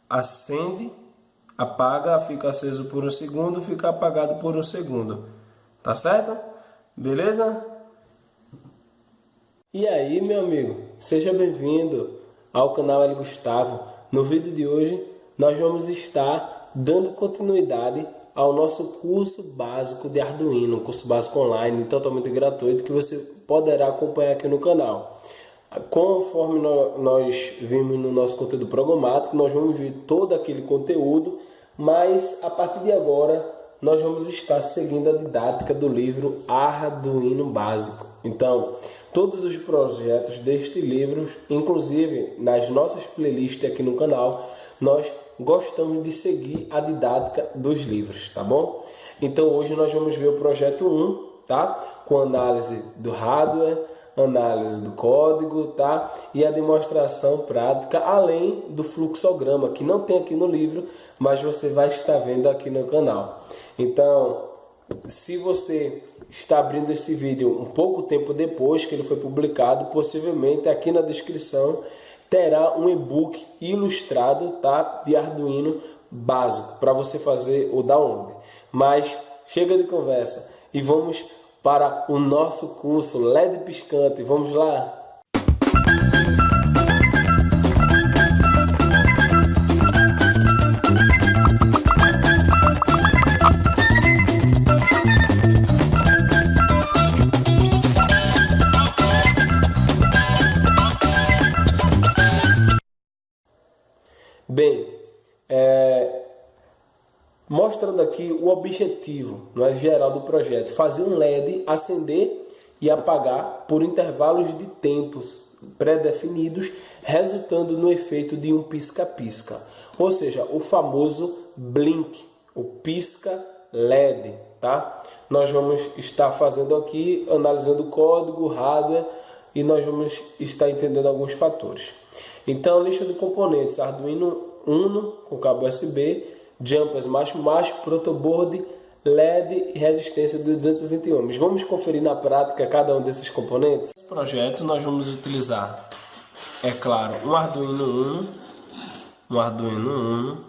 acende, apaga, fica aceso por um segundo, fica apagado por um segundo. Tá certo? Beleza? E aí, meu amigo, seja bem-vindo ao canal L Gustavo. No vídeo de hoje, nós vamos estar dando continuidade ao nosso curso básico de Arduino, um curso básico online, totalmente gratuito, que você poderá acompanhar aqui no canal. Conforme nós vimos no nosso conteúdo programático, nós vamos ver todo aquele conteúdo, mas a partir de agora nós vamos estar seguindo a didática do livro Arduino Básico. Então, todos os projetos deste livro, inclusive nas nossas playlists aqui no canal, nós gostamos de seguir a didática dos livros, tá bom? Então hoje nós vamos ver o projeto 1, tá? Com análise do hardware, análise do código, tá? E a demonstração prática, além do fluxograma, que não tem aqui no livro, mas você vai estar vendo aqui no canal. Então, se você está abrindo esse vídeo um pouco tempo depois que ele foi publicado, possivelmente aqui na descrição terá um e-book ilustrado, tá? De Arduino básico, para você fazer o download. Mas chega de conversa e vamos para o nosso curso LED piscante. Vamos lá? Bem, mostrando aqui o objetivo, não é, geral do projeto: fazer um LED acender e apagar por intervalos de tempos pré-definidos, resultando no efeito de um pisca-pisca, ou seja, o famoso blink, o pisca LED, tá? Nós vamos estar fazendo aqui, analisando o código, hardware, e nós vamos estar entendendo alguns fatores. Então, lista de componentes: Arduino Uno com cabo USB, jumpers macho-macho, protoboard, LED e resistência de 220 ohms. Vamos conferir na prática cada um desses componentes? Nesse projeto nós vamos utilizar, é claro, um Arduino Uno,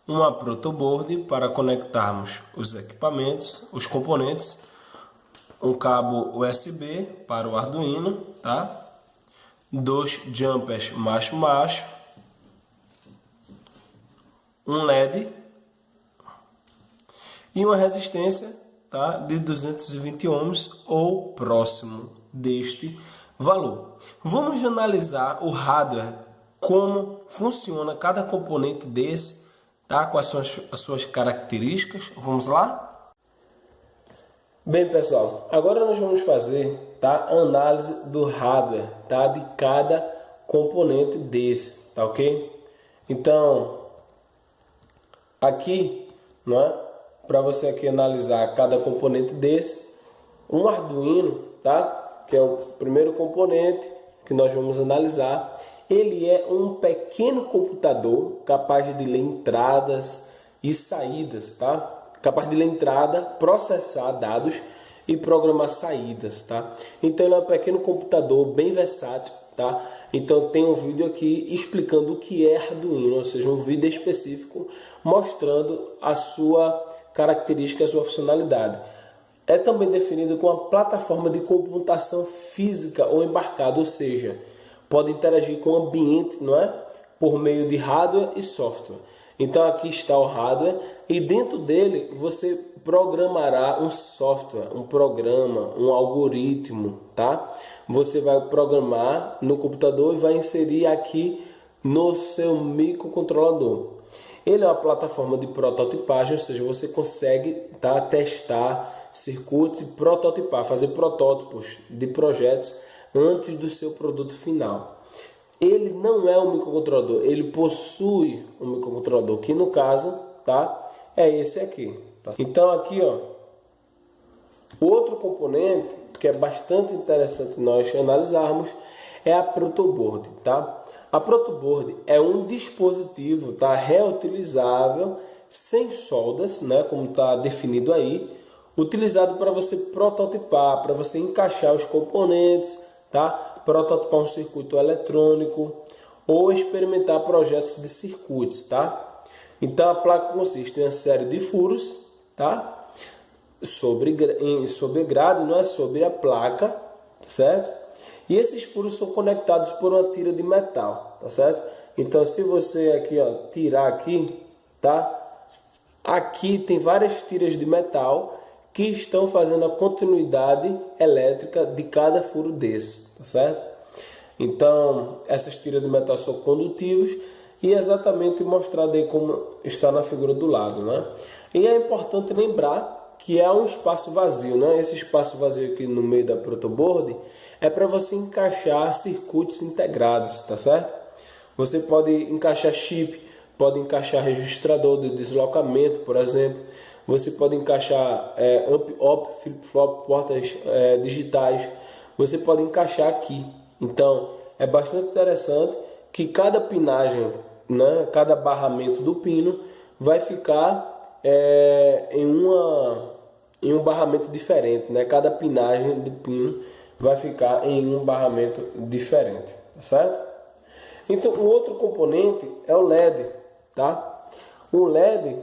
uma protoboard para conectarmos os equipamentos, os componentes, um cabo USB para o Arduino, tá? 2 jumpers macho-macho, um LED e uma resistência, tá, de 220 ohms ou próximo deste valor. Vamos analisar o hardware, como funciona cada componente desse, tá, com as suas características. Vamos lá? Bem, pessoal, agora nós vamos fazer, tá, a análise do hardware, tá, de cada componente desse, tá, ok? Então, aqui, não é, para você aqui analisar cada componente desse, um Arduino, tá, que é o primeiro componente que nós vamos analisar, ele é um pequeno computador capaz de ler entradas e saídas, tá? Capaz de ler entrada, processar dados e programar saídas, tá? Então ele é um pequeno computador bem versátil, tá? Então tem um vídeo aqui explicando o que é Arduino, ou seja, um vídeo específico mostrando a sua característica, a sua funcionalidade. É também definido como uma plataforma de computação física ou embarcada, ou seja, pode interagir com o ambiente, não é? Por meio de hardware e software. Então aqui está o hardware e dentro dele você programará um software, um programa, um algoritmo, tá? Você vai programar no computador e vai inserir aqui no seu microcontrolador. Ele é uma plataforma de prototipagem, ou seja, você consegue, tá, testar circuitos e prototipar, fazer protótipos de projetos antes do seu produto final. Ele não é um microcontrolador, ele possui um microcontrolador, que no caso, tá, é esse aqui. Tá? Então aqui, ó, o outro componente que é bastante interessante nós analisarmos é a protoboard, tá? A protoboard é um dispositivo, tá, reutilizável, sem soldas, né, como está definido aí, utilizado para você prototipar, para você encaixar os componentes, tá? Prototipar um circuito eletrônico ou experimentar projetos de circuitos, tá? Então a placa consiste em uma série de furos, tá? Sobre grade, não é sobre a placa, tá certo? E esses furos são conectados por uma tira de metal, tá certo? Então se você aqui, ó, tirar aqui, tá? Aqui tem várias tiras de metal que estão fazendo a continuidade elétrica de cada furo desse, tá certo? Então, essas tiras de metal são condutivas e é exatamente mostrado aí como está na figura do lado, né? E é importante lembrar que é um espaço vazio, né? Esse espaço vazio aqui no meio da protoboard é para você encaixar circuitos integrados, tá certo? Você pode encaixar chip, pode encaixar registrador de deslocamento, por exemplo. Você pode encaixar on-off, flip-flop, portas digitais. Você pode encaixar aqui. Então, é bastante interessante que cada pinagem, né, cada barramento do pino vai ficar em um barramento diferente, né? Cada pinagem do pino vai ficar em um barramento diferente, tá certo? Então, o outro componente é o LED, tá? O LED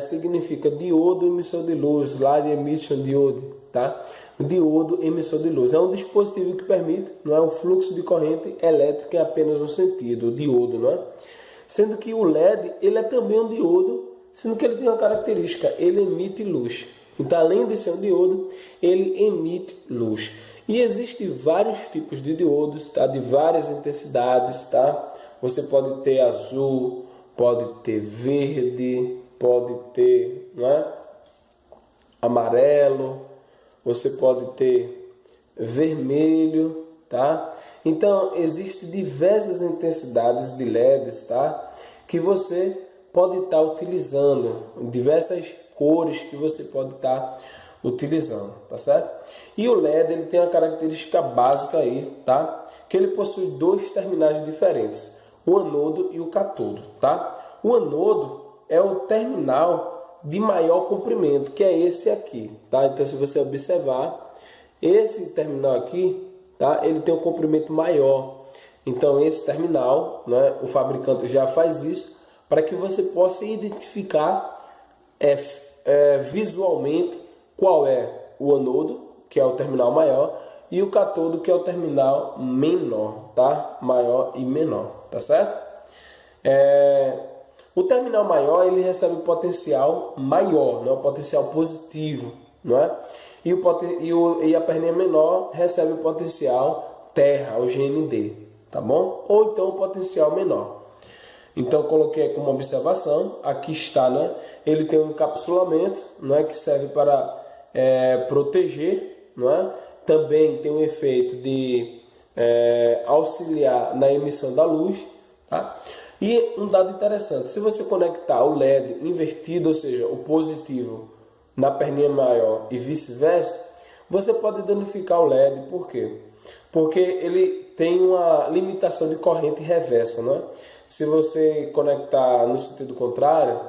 significa diodo emissor de luz, Light Emission Diode, tá? Diodo emissor de luz é um dispositivo que permite, não é, o fluxo de corrente elétrica em apenas um sentido, o diodo, não é? Sendo que o LED, ele é também um diodo, sendo que ele tem uma característica, ele emite luz. Então, além de ser um diodo, ele emite luz. E existem vários tipos de diodos, tá? De várias intensidades, tá? Você pode ter azul, pode ter verde, pode ter, não é, amarelo, você pode ter vermelho, tá? Então, existem diversas intensidades de LEDs, tá? Que você pode estar utilizando, diversas cores que você pode estar utilizando, tá certo? E o LED, ele tem uma característica básica aí, tá? Que ele possui dois terminais diferentes, o anodo e o catodo, tá? O anodo é o terminal de maior comprimento, que é esse aqui, tá? Então, se você observar, esse terminal aqui, tá? Ele tem um comprimento maior. Então, esse terminal, né, o fabricante já faz isso para que você possa identificar visualmente qual é o anodo, que é o terminal maior, e o catodo, que é o terminal menor, tá? Maior e menor, tá certo? O terminal maior, ele recebe o potencial maior, né? O potencial positivo, não é? E a perninha menor recebe o potencial terra, o GND, tá bom? Ou então o potencial menor. Então, eu coloquei como observação, aqui está, né? Ele tem um encapsulamento, não é? Que serve para proteger, não é? Também tem um efeito de auxiliar na emissão da luz, tá? E um dado interessante, se você conectar o LED invertido, ou seja, o positivo na perninha maior e vice-versa, você pode danificar o LED. Por quê? Porque ele tem uma limitação de corrente reversa, não é? Se você conectar no sentido contrário,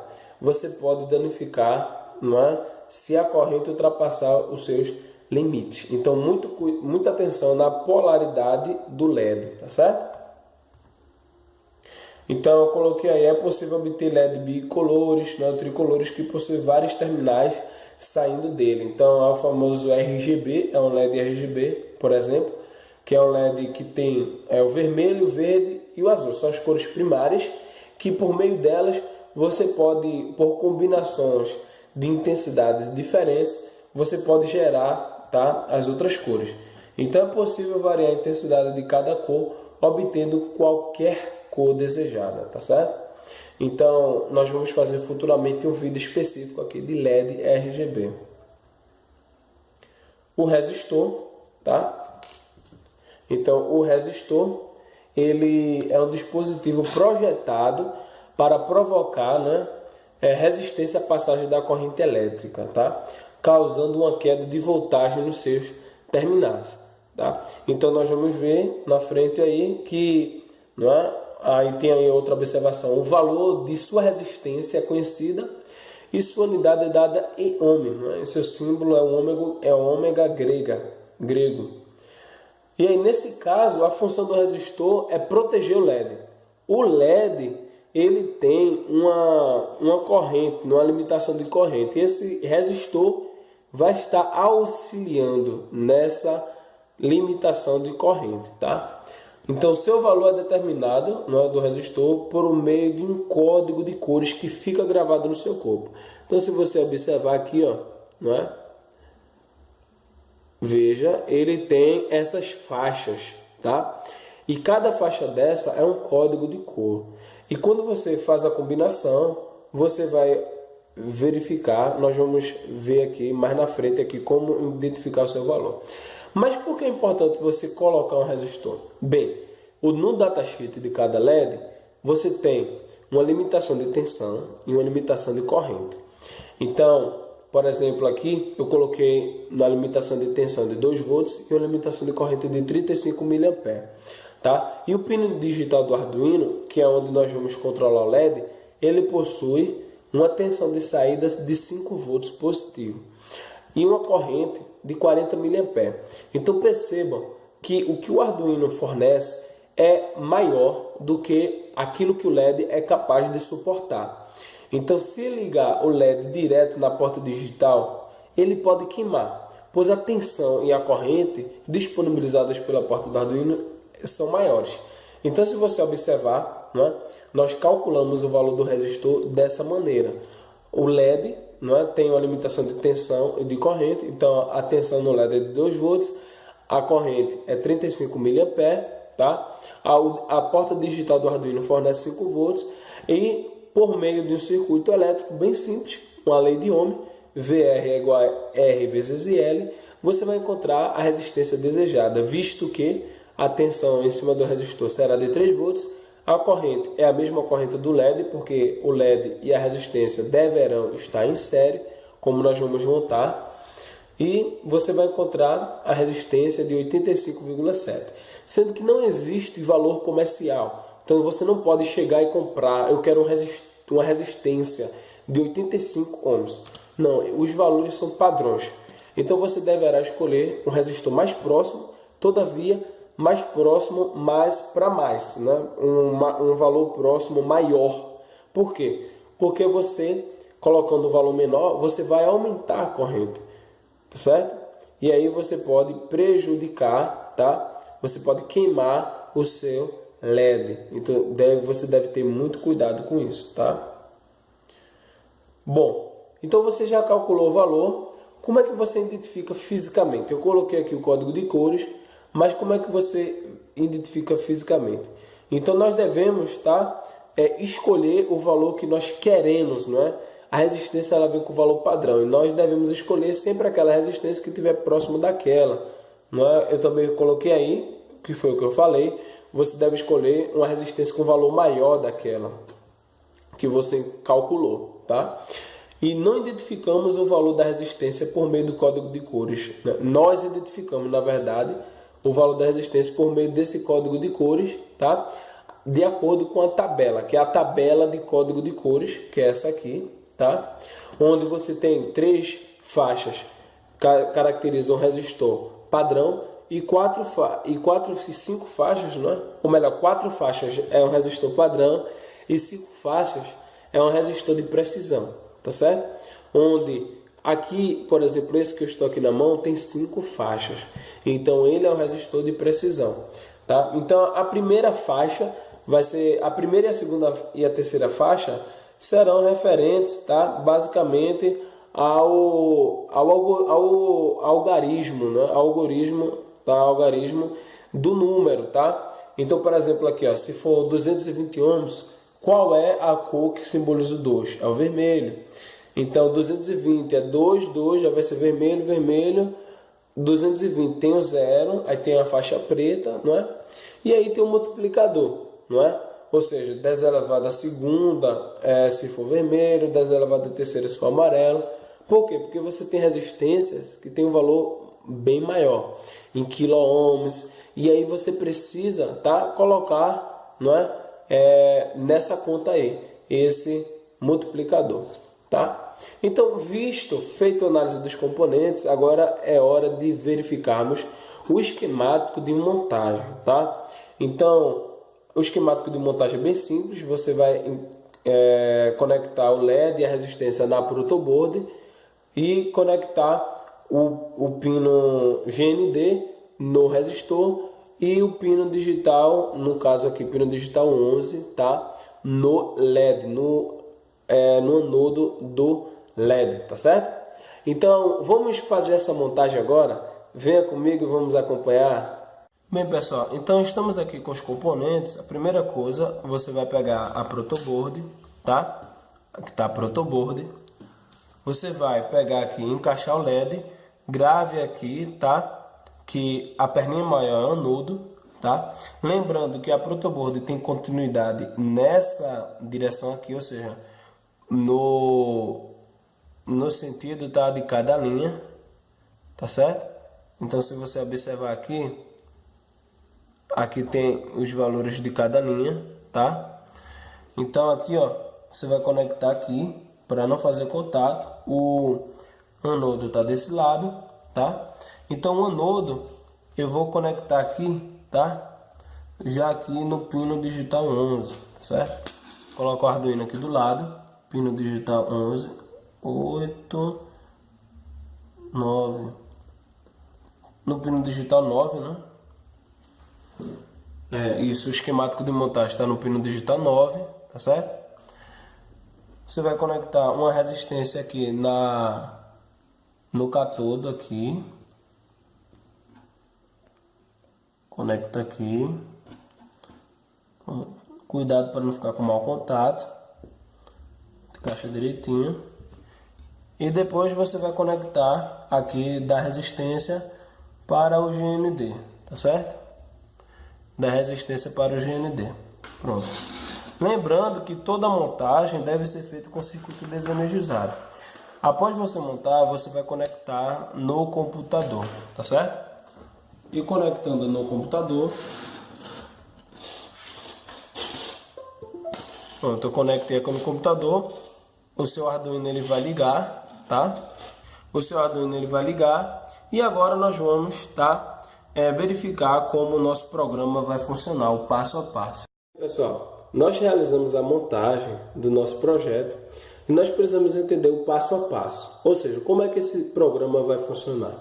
você pode danificar, não é? Se a corrente ultrapassar os seus limites. Então, muita atenção na polaridade do LED, tá certo? Então, eu coloquei aí, é possível obter LED bicolores, né, tricolores, que possuem vários terminais saindo dele. Então, é o famoso RGB, é um LED RGB, por exemplo, que é um LED que tem o vermelho, o verde e o azul. São as cores primárias que, por meio delas, você pode, por combinações de intensidades diferentes, você pode gerar, tá, as outras cores. Então, é possível variar a intensidade de cada cor, obtendo qualquer cor desejada, tá certo? Então, nós vamos fazer futuramente um vídeo específico aqui de LED RGB. O resistor, tá? Então, o resistor, ele é um dispositivo projetado para provocar, né, resistência à passagem da corrente elétrica, tá? Causando uma queda de voltagem nos seus terminais, tá? Então, nós vamos ver na frente aí que, não é? Aí tem aí outra observação, o valor de sua resistência é conhecida e sua unidade é dada em ômega, né? Seu símbolo é ômega grego. E aí, nesse caso, a função do resistor é proteger o LED. O LED, ele tem uma corrente, uma limitação de corrente. Esse resistor vai estar auxiliando nessa limitação de corrente, tá? Então, seu valor é determinado, não é, do resistor por meio de um código de cores que fica gravado no seu corpo. Então, se você observar aqui, ó, não é? Veja, ele tem essas faixas, tá? E cada faixa dessa é um código de cor. E quando você faz a combinação, você vai verificar, nós vamos ver aqui mais na frente aqui como identificar o seu valor. Mas por que é importante você colocar um resistor? Bem, no datasheet de cada LED, você tem uma limitação de tensão e uma limitação de corrente. Então, por exemplo, aqui eu coloquei na limitação de tensão de 2 volts e uma limitação de corrente de 35 mA. Tá? E o pino digital do Arduino, que é onde nós vamos controlar o LED, ele possui uma tensão de saída de 5 volts positivo e uma corrente de 40 mA. Então percebam que o que o Arduino fornece é maior do que aquilo que o LED é capaz de suportar. Então, se ligar o LED direto na porta digital, ele pode queimar, pois a tensão e a corrente disponibilizadas pela porta do Arduino são maiores. Então, se você observar, não é, nós calculamos o valor do resistor dessa maneira. O LED, não é, tem uma limitação de tensão e de corrente, então a tensão no LED é de 2 volts, a corrente é 35 mA, tá? A porta digital do Arduino fornece 5 volts e por meio de um circuito elétrico bem simples, uma lei de Ohm, VR é igual a R vezes IL, você vai encontrar a resistência desejada, visto que a tensão em cima do resistor será de 3 volts, a corrente é a mesma corrente do LED, porque o LED e a resistência deverão estar em série, como nós vamos montar, e você vai encontrar a resistência de 85,7, sendo que não existe valor comercial. Então você não pode chegar e comprar, eu quero uma resistência de 85 ohms. Não, os valores são padrões. Então você deverá escolher um resistor mais próximo, todavia mais próximo, mais para mais, né? Um valor próximo maior. Por quê? Porque você, colocando um valor menor, você vai aumentar a corrente, tá certo? E aí você pode prejudicar, tá? Você pode queimar o seu LED. Então você deve ter muito cuidado com isso, tá? Bom, então você já calculou o valor. Como é que você identifica fisicamente? Eu coloquei aqui o código de cores, mas como é que você identifica fisicamente? Então nós devemos, tá, escolher o valor que nós queremos, não é? A resistência ela vem com o valor padrão e nós devemos escolher sempre aquela resistência que estiver próximo daquela, não é? Eu também coloquei aí, que foi o que eu falei, você deve escolher uma resistência com valor maior daquela que você calculou, tá? E não identificamos o valor da resistência por meio do código de cores, né? Nós identificamos, na verdade, o valor da resistência por meio desse código de cores, tá? De acordo com a tabela, que é a tabela de código de cores, que é essa aqui, tá? Onde você tem 3 faixas que caracterizam o resistor padrão e 5 faixas, não é? Ou melhor, 4 faixas é um resistor padrão e 5 faixas é um resistor de precisão, tá certo? Onde aqui, por exemplo, esse que eu estou aqui na mão tem 5 faixas, então ele é um resistor de precisão, tá? Então a primeira faixa vai ser, a primeira e a segunda e a terceira faixa serão referentes, tá? Basicamente ao algarismo, né? Algarismo do número, tá? Então, por exemplo, aqui, ó, se for 220 ohms, qual é a cor que simboliza o 2? É o vermelho. Então, 220 é 2, 2 já vai ser vermelho, vermelho. 220 tem o 0, aí tem a faixa preta, não é? E aí tem o multiplicador, não é? Ou seja, 10 elevado à segunda se for vermelho, 10 elevado à terceira se for amarelo. Por quê? Porque você tem resistências que tem um valor bem maior, em quilo-ohms, e aí você precisa, tá, colocar, não é, nessa conta aí, esse multiplicador, tá? Então, feito a análise dos componentes, agora é hora de verificarmos o esquemático de montagem, tá? Então, o esquemático de montagem é bem simples. Você vai conectar o LED e a resistência na protoboard e conectar o pino GND no resistor e o pino digital, no caso aqui pino digital 11, tá? No LED, no anodo do LED, tá certo? Então vamos fazer essa montagem agora. Venha comigo e vamos acompanhar. Bem, pessoal, então estamos aqui com os componentes. A primeira coisa, você vai pegar a protoboard, tá? Aqui tá a protoboard. Você vai pegar aqui e encaixar o LED. Grave aqui, tá? Que a perninha maior é o anodo, tá? Lembrando que a protoboard tem continuidade nessa direção aqui, ou seja, no sentido, tá, de cada linha, tá certo? Então, se você observar aqui tem os valores de cada linha, tá? Então aqui, ó, você vai conectar aqui para não fazer contato. O anodo tá desse lado, tá? Então o anodo eu vou conectar aqui, tá? Já aqui no pino digital 11, certo? Coloco o Arduino aqui do lado, pino digital 11, 8, 9. No pino digital 9, né? Isso, o esquemático de montagem está no pino digital 9, tá certo? Você vai conectar uma resistência aqui no catodo aqui. Conecta aqui. Cuidado para não ficar com mau contato. Encaixa direitinho. E depois você vai conectar aqui da resistência para o GND, tá certo? Da resistência para o GND. Pronto. Lembrando que toda montagem deve ser feita com circuito desenergizado. Após você montar, você vai conectar no computador, tá certo? E conectando no computador, pronto, eu conectei aqui no computador. O seu Arduino ele vai ligar, tá? O seu Arduino ele vai ligar e agora nós vamos, tá? Verificar como o nosso programa vai funcionar, o passo a passo. Pessoal, nós realizamos a montagem do nosso projeto e nós precisamos entender o passo a passo, ou seja, como é que esse programa vai funcionar.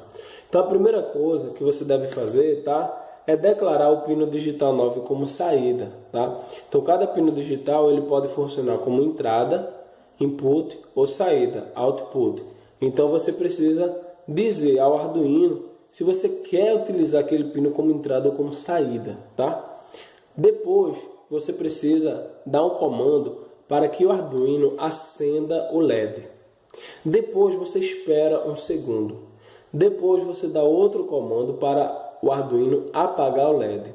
Então a primeira coisa que você deve fazer, tá? É declarar o pino digital 9 como saída, tá? Então cada pino digital ele pode funcionar como entrada, input ou saída, output. Então você precisa dizer ao Arduino se você quer utilizar aquele pino como entrada ou como saída, tá? Depois, você precisa dar um comando para que o Arduino acenda o LED. Depois, você espera um segundo. Depois, você dá outro comando para o Arduino apagar o LED.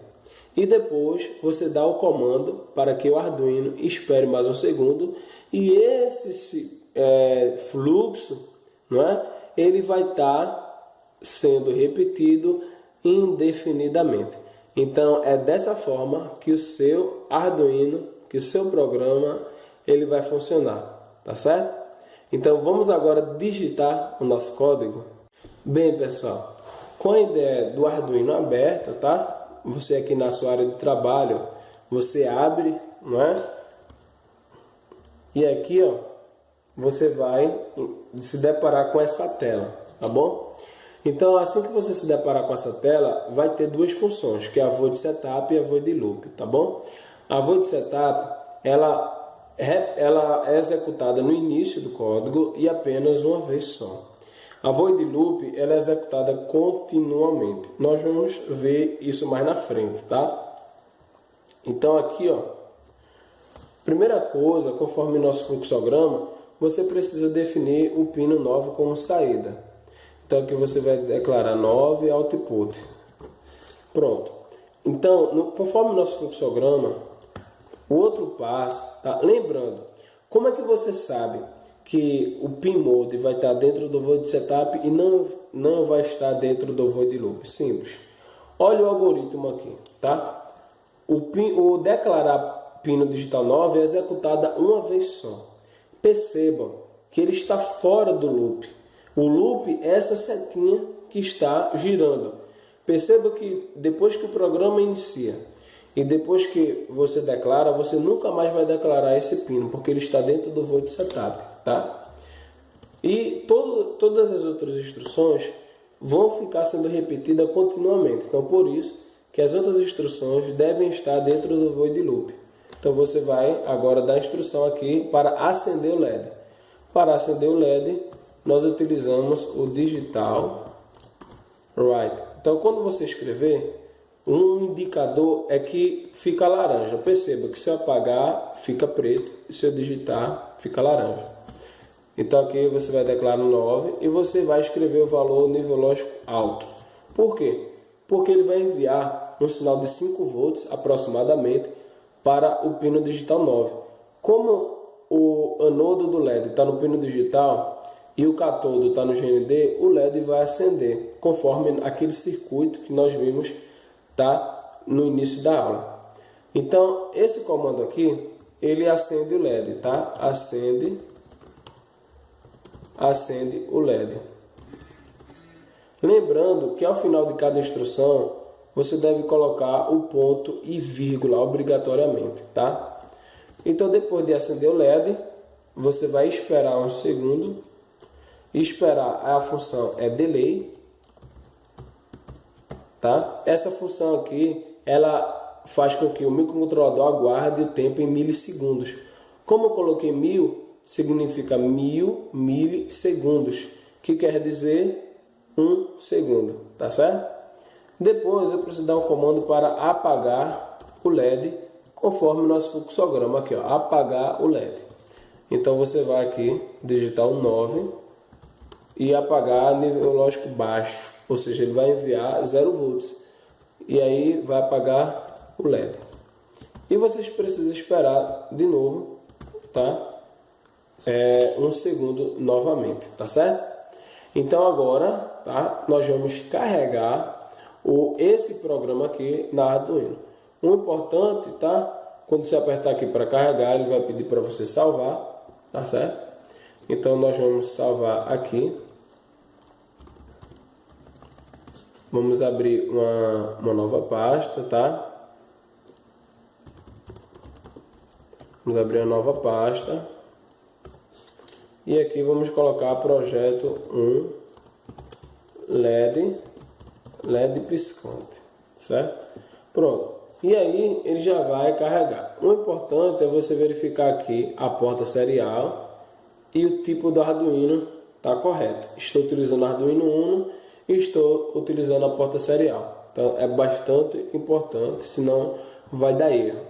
E depois, você dá o comando para que o Arduino espere mais um segundo. E esse fluxo, não é? Ele vai estar sendo repetido indefinidamente. Então é dessa forma que o seu Arduino, que o seu programa, ele vai funcionar, tá certo? Então vamos agora digitar o nosso código. Bem, pessoal, com a ideia do Arduino aberta, tá? Você aqui na sua área de trabalho, você abre, não é? E aqui, ó, você vai se deparar com essa tela, tá bom? Então, assim que você se deparar com essa tela, vai ter duas funções, que é a void setup e a void loop, tá bom? A void setup, ela é executada no início do código e apenas uma vez só. A void loop, ela é executada continuamente. Nós vamos ver isso mais na frente, tá? Então, aqui, ó, primeira coisa, conforme nosso fluxograma, você precisa definir o pino 9 como saída. Então aqui você vai declarar 9 output. Pronto. Então, conforme o nosso fluxograma, o outro passo, tá? Lembrando, como é que você sabe que o pin mode vai estar dentro do void setup e não vai estar dentro do void loop? Simples. Olha o algoritmo aqui, tá? O declarar pino digital 9 é executada uma vez só. Percebam que ele está fora do loop. O loop é essa setinha que está girando. Perceba que depois que o programa inicia E depois que você declara, você nunca mais vai declarar esse pino, porque ele está dentro do void setup, tá? E todas as outras instruções vão ficar sendo repetidas continuamente. Então, por isso que as outras instruções devem estar dentro do void loop. Então, você vai agora dar a instrução aqui para acender o LED. Para acender o LED, nós utilizamos o digital write. Então, quando você escrever, um indicador é que fica laranja. Perceba que se eu apagar, fica preto, e se eu digitar, fica laranja. Então aqui você vai declarar 9 e você vai escrever o valor nível lógico alto. Por quê? Porque ele vai enviar um sinal de 5 volts aproximadamente para o pino digital 9. Como o anodo do LED está no pino digital e o catodo está no GND, o LED vai acender conforme aquele circuito que nós vimos tá no início da aula. Então esse comando aqui, ele acende o LED, tá? Acende o LED. Lembrando que ao final de cada instrução você deve colocar o ponto e vírgula obrigatoriamente, tá? Então depois de acender o LED, você vai esperar um segundo. Esperar, a função é delay, tá? Essa função aqui, ela faz com que o microcontrolador aguarde o tempo em milissegundos. Como eu coloquei 1000, significa 1000 milissegundos, que quer dizer 1 segundo, tá certo? Depois eu preciso dar um comando para apagar o LED, conforme o nosso fluxograma aqui, ó, apagar o LED. Então você vai aqui, digitar o 9 e apagar nível lógico baixo, ou seja, ele vai enviar 0 volts e aí vai apagar o LED. E vocês precisam esperar de novo, tá? Um segundo novamente, tá certo? Então agora, tá? Nós vamos carregar esse programa aqui na Arduino. O importante, tá? Quando você apertar aqui para carregar, ele vai pedir para você salvar, tá certo? Então nós vamos salvar aqui. Vamos abrir uma nova pasta, tá? Vamos abrir uma nova pasta. E aqui vamos colocar projeto 1 LED piscante, certo? Pronto. E aí ele já vai carregar. O importante é você verificar aqui a porta serial e o tipo do Arduino está correto. Estou utilizando Arduino Uno e estou utilizando a porta serial. Então é bastante importante, senão vai dar erro.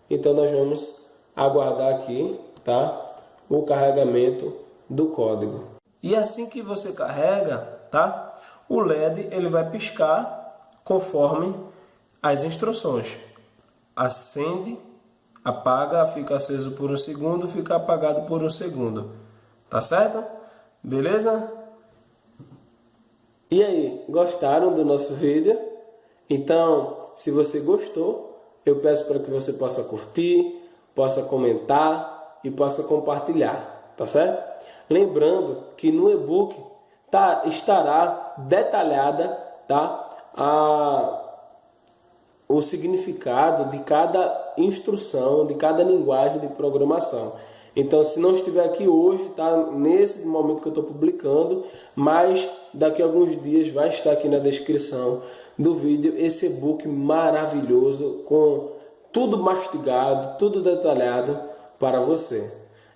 Então nós vamos aguardar aqui, tá? O carregamento do código. E assim que você carrega, tá? O LED ele vai piscar conforme as instruções. Acende, apaga, fica aceso por 1 segundo, fica apagado por 1 segundo. Tá certo? Beleza? E aí, gostaram do nosso vídeo? Então, se você gostou, eu peço para que você possa curtir, possa comentar e possa compartilhar, tá certo? Lembrando que no e-book estará detalhada, tá, o significado de cada instrução, de cada linguagem de programação. Então, se não estiver aqui hoje, tá, nesse momento que eu estou publicando, mas daqui a alguns dias vai estar aqui na descrição do vídeo esse e-book maravilhoso, com tudo mastigado, tudo detalhado para você.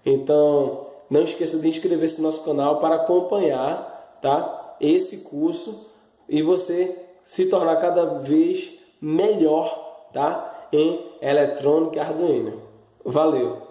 Então, não esqueça de inscrever-se no nosso canal para acompanhar, tá, esse curso e você se tornar cada vez melhor, tá, em eletrônica e Arduino. Valeu!